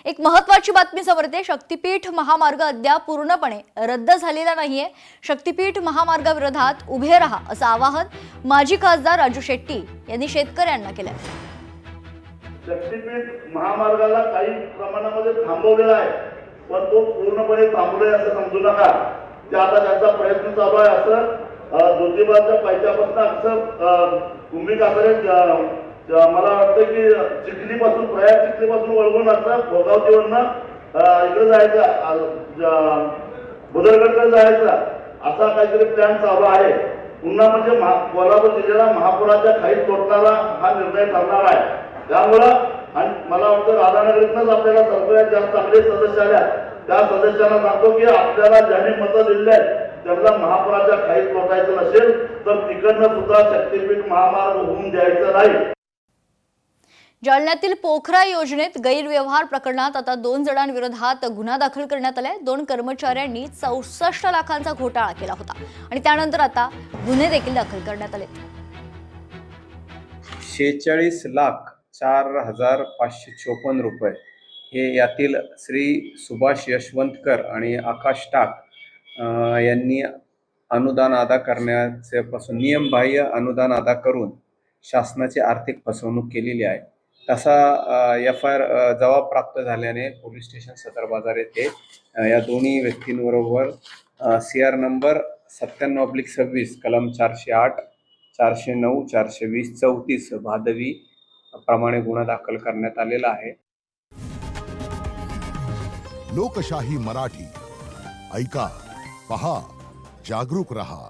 एक महत्त्वाची बातमी समोर येते। शक्तीपीठ महामार्ग अद्याप पूर्णपणे रद्द झालेला नाहीये। शक्तीपीठ महामार्गाविरोधात उभे राहा असं आवाहन माजी खासदार राजू शेट्टी यांनी शेतकऱ्यांना केलंय। शक्तीपीठ महामार्गाला काही प्रमाणामध्ये थांबवलेला आहे, पण तो पूर्णपणे थांबलोय असं समजू नका। जे आता त्याचा प्रयत्न चालू आहे असं ज्योतिबाच्या पायथ्यापासून असं कुंभिकाकडे मला वाटतं की चिखलीपासून प्रयाग चिखलीपासून वळवून असं भोगावतीवरनं इकडे जायचं, बुदरगडकडे जायचं असा काहीतरी प्लॅन चालू आहे। पुन्हा म्हणजे कोल्हापूर जिल्ह्याला महापुराच्या खाईत तोडणारा हा निर्णय ठरणार आहे। त्यामुळं आणि मला वाटतं राधानगरीतनंच आपल्याला सगळ्यात जास्त चांगले सदस्य आल्या, त्या सदस्यांना सांगतो की आपल्याला ज्यांनी मतं दिली आहेत त्यांना महापुराच्या खाईत तोडायचं नसेल तर तिकडनं सुद्धा शक्तीपीठ महामार्ग होऊन द्यायचं नाही। जालन्यातील पोखरा योजनेत गैरव्यवहार प्रकरणात आता 2 जणांविरोधात गुन्हा दाखल करण्यात आलाय। 2 कर्मचाऱ्यांनी 64 लाखांचा घोटाळा केला होता आणि त्यानंतर आता गुन्हे देखील दाखल करण्यात आले। 46,04,554 रुपये हे यातील श्री सुभाष यशवंतकर आणि आकाश टाक यांनी अनुदान अदा करण्यापासून नियमबाह्य अनुदान अदा करून शासनाची आर्थिक फसवणूक केलेली आहे। तसा FIR जबाब प्राप्त झाल्याने पोलीस स्टेशन सदर बाजार येथे या दोन्ही व्यक्तींबरोबर CR नंबर 97/26 कलम 408, 409, 420, 34 भादवी प्रमाणे गुन्हा दाखल करण्यात आलेला आहे। लोकशाही मराठी ऐका, पहा, जागरूक रहा।